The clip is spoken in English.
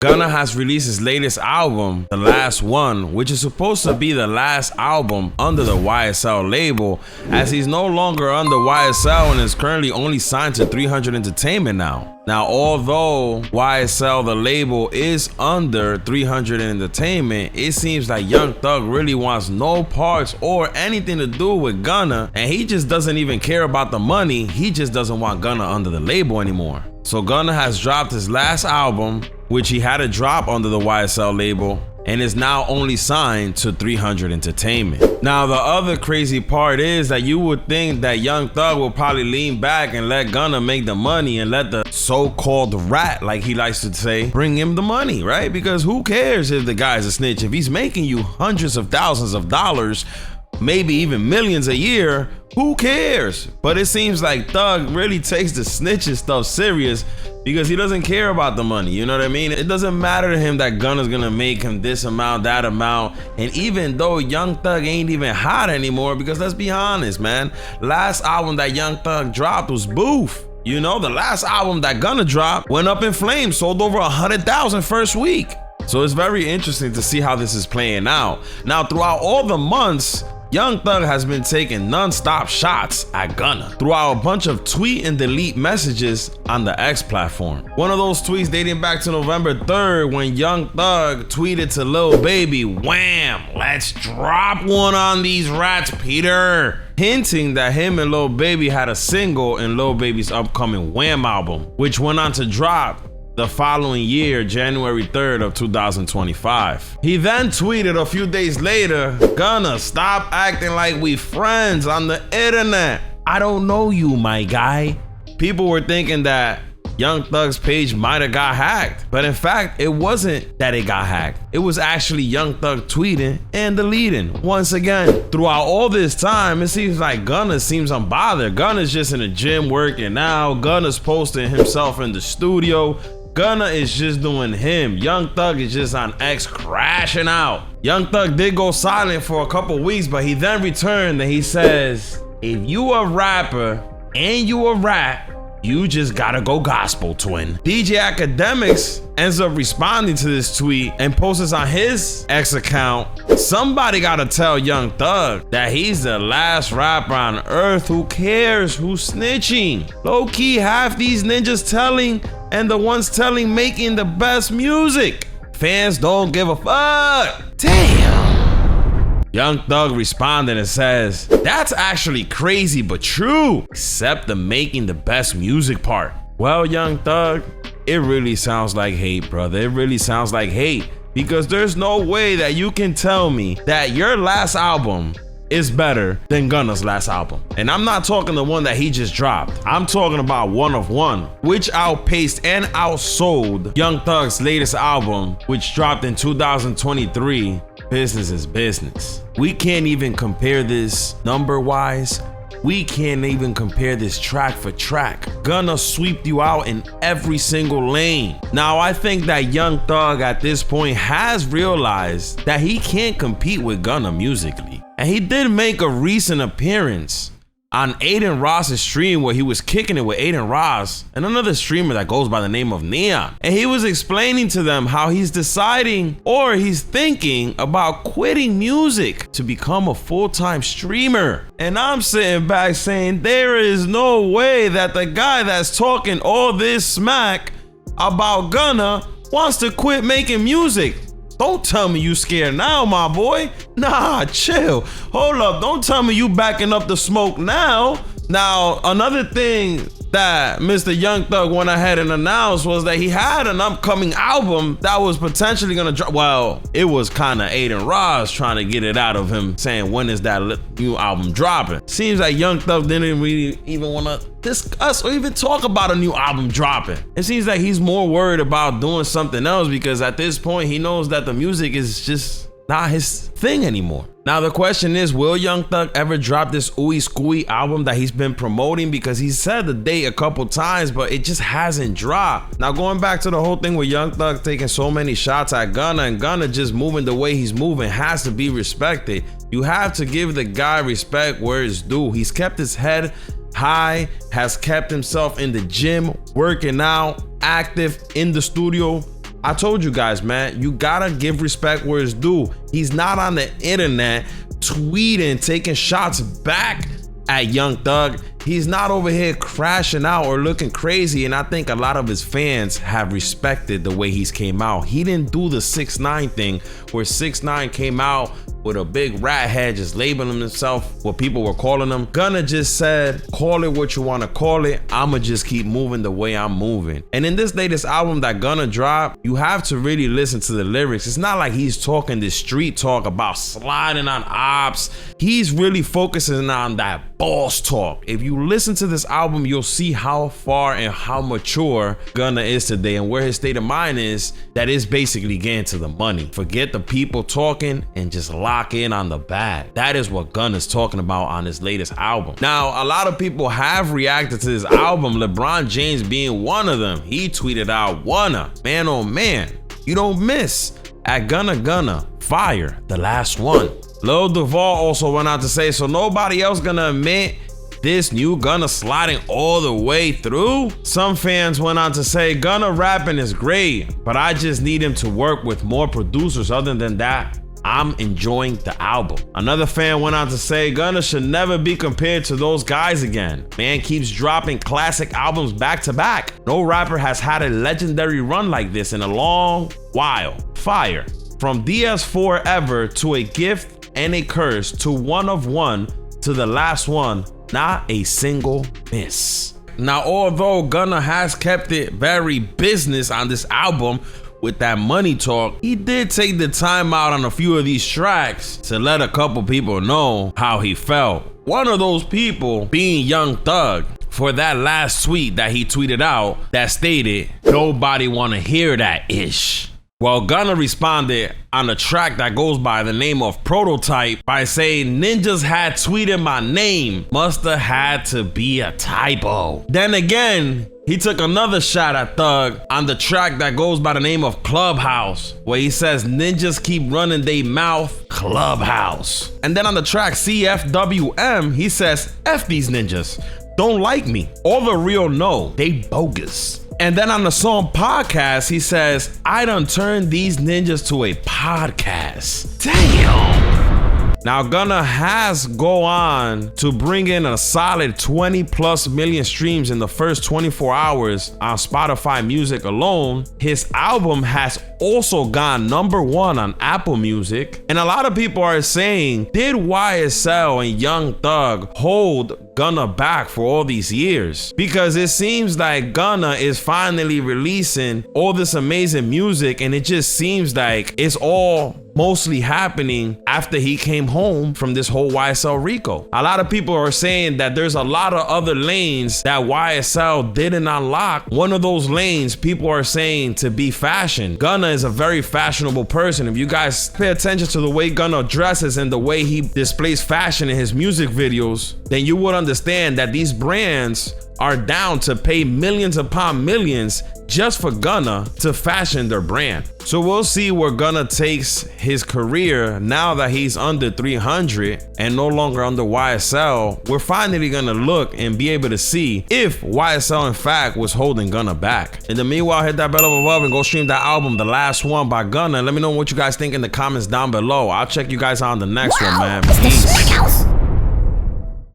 Gunna has released his latest album, The Last One, which is supposed to be the last album under the YSL label, as he's no longer under YSL and is currently only signed to 300 Entertainment now. Now, although YSL, the label, is under 300 Entertainment, it seems like Young Thug really wants no parts or anything to do with Gunna, and he just doesn't even care about the money. He just doesn't want Gunna under the label anymore. So Gunna has dropped his last album, which he had to drop under the YSL label, and is now only signed to 300 Entertainment. Now, the other crazy part is that you would think that Young Thug will probably lean back and let Gunna make the money and let the so-called rat, like he likes to say, bring him the money, right? Because who cares if the guy's a snitch? If he's making you hundreds of thousands of dollars, maybe even millions a year, who cares? But it seems like Thug really takes the snitching stuff serious because he doesn't care about the money, you know what I mean? It doesn't matter to him that Gunna's gonna make him this amount, that amount. And even though Young Thug ain't even hot anymore, because let's be honest, man, last album that Young Thug dropped was Booth. You know, the last album that Gunna dropped went up in flames, sold over 100,000 first week. So it's very interesting to see how this is playing out. Now, throughout all the months, Young Thug has been taking non-stop shots at Gunna throughout a bunch of tweet and delete messages on the X platform. One of those tweets dating back to November 3rd when Young Thug tweeted to Lil Baby, "Wham, let's drop one on these rats, Peter," hinting that him and Lil Baby had a single in Lil Baby's upcoming Wham album, which went on to drop the following year, January 3rd of 2025. He then tweeted a few days later, "Gunna, stop acting like we friends on the internet. I don't know you, my guy." People were thinking that Young Thug's page might have got hacked, but in fact, it wasn't that it got hacked. It was actually Young Thug tweeting and deleting once again. Throughout all this time, it seems like Gunna seems unbothered. Gunna's just in the gym working out. Gunna's posting himself in the studio. Gunna is just doing him. Young Thug is just on X crashing out. Young Thug did go silent for a couple weeks, but he then returned and he says, "If you a rapper and you a rat, you just gotta go gospel, twin." DJ Academics ends up responding to this tweet and posts on his X account, "Somebody gotta tell Young Thug that he's the last rapper on earth who cares who's snitching. Low-key, half these ninjas telling and the ones telling making the best music. Fans don't give a fuck." Damn. Young Thug responded and says, "That's actually crazy but true, except the making the best music part." Well, Young Thug, it really sounds like hate, brother. It really sounds like hate, because there's no way that you can tell me that your last album is better than Gunna's last album. And I'm not talking the one that he just dropped. I'm talking about One of One, which outpaced and outsold Young Thug's latest album, which dropped in 2023, Business is Business. We can't even compare this number-wise. We can't even compare this track for track. Gunna swept you out in every single lane. Now, I think that Young Thug at this point has realized that he can't compete with Gunna musically. And he did make a recent appearance on Aiden Ross's stream where he was kicking it with Aiden Ross and another streamer that goes by the name of Neon. And he was explaining to them how he's deciding, or he's thinking about quitting music to become a full-time streamer. And I'm sitting back saying, there is no way that the guy that's talking all this smack about Gunna wants to quit making music. Don't tell me you scared now, my boy. Nah, chill. Hold up. Don't tell me you backing up the smoke now. Now, another thing that Mr. Young Thug went ahead and announced was that he had an upcoming album that was potentially gonna drop. Well, it was kind of Aiden Ross trying to get it out of him, saying, when is that new album dropping? Seems like Young Thug didn't really even want to discuss or even talk about a new album dropping. It seems like he's more worried about doing something else, because at this point he knows that the music is just not his thing anymore. Now the question is, will Young Thug ever drop this Ooey Skooey album that he's been promoting? Because he said the date a couple times, but it just hasn't dropped. Now going back to the whole thing with Young Thug taking so many shots at Gunna and Gunna just moving the way he's moving has to be respected. You have to give the guy respect where it's due. He's kept his head high, has kept himself in the gym, working out, active in the studio, I told you guys, man, you gotta give respect where it's due. He's not on the internet tweeting, taking shots back at Young Thug. He's not over here crashing out or looking crazy, and I think a lot of his fans have respected the way he's came out. He didn't do the 6ix9ine thing where 6ix9ine came out with a big rat head just labeling himself what people were calling him. Gunna just said, call it what you want to call it, I'ma just keep moving the way I'm moving. And in this latest album that Gunna dropped, you have to really listen to the lyrics. It's not like he's talking this street talk about sliding on ops. He's really focusing on that boss talk. If you listen to this album, you'll see how far and how mature Gunna is today, and where his state of mind is, that is basically getting to the money. Forget the people talking and just lock in on the bag. That is what Gunna's talking about on his latest album. Now, a lot of people have reacted to this album, LeBron James being one of them. He tweeted out, "Wanna, man oh man, you don't miss. At Gunna, fire, the last one." Lil Duval also went out to say, so nobody else gonna admit this new Gunna sliding all the way through? Some fans went on to say, Gunna rapping is great, but I just need him to work with more producers. Other than that, I'm enjoying the album. Another fan went on to say, Gunna should never be compared to those guys again. Man keeps dropping classic albums back to back. No rapper has had a legendary run like this in a long while. Fire. From DS4 ever to a gift and a curse to one of one to the last one, not a single miss. Now, although Gunna has kept it very business on this album with that money talk, he did take the time out on a few of these tracks to let a couple people know how he felt. One of those people being Young Thug, for that last tweet that he tweeted out that stated, nobody wanna hear that ish. Well, Gunna responded on a track that goes by the name of Prototype by saying, ninjas had tweeted my name, musta had to be a typo. Then again, he took another shot at Thug on the track that goes by the name of Clubhouse, where he says ninjas keep running they mouth, Clubhouse. And then on the track CFWM, he says, F these ninjas, don't like me. All the real know, they bogus. And then on the song Podcast, he says, I done turned these ninjas to a podcast. Damn. Now, Gunna has go on to bring in a solid 20+ million streams in the first 24 hours on Spotify Music alone. His album has also gone #1 on Apple Music. And a lot of people are saying, did YSL and Young Thug hold Gunna back for all these years? Because it seems like Gunna is finally releasing all this amazing music, and it just seems like it's all mostly happening after he came home from this whole YSL Rico. A lot of people are saying that there's a lot of other lanes that YSL didn't unlock. One of those lanes, people are saying, to be fashion. Gunna is a very fashionable person. If you guys pay attention to the way Gunna dresses and the way he displays fashion in his music videos, then you would understand that these brands are down to pay millions upon millions just for Gunna to fashion their brand. So we'll see where Gunna takes his career now that he's under 300 and no longer under YSL. We're finally gonna look and be able to see if YSL in fact was holding Gunna back. In the meanwhile, hit that bell up above and go stream that album, The Last One by Gunna. Let me know what you guys think in the comments down below. I'll check you guys out on the next one, man. It's DaShmackHouse.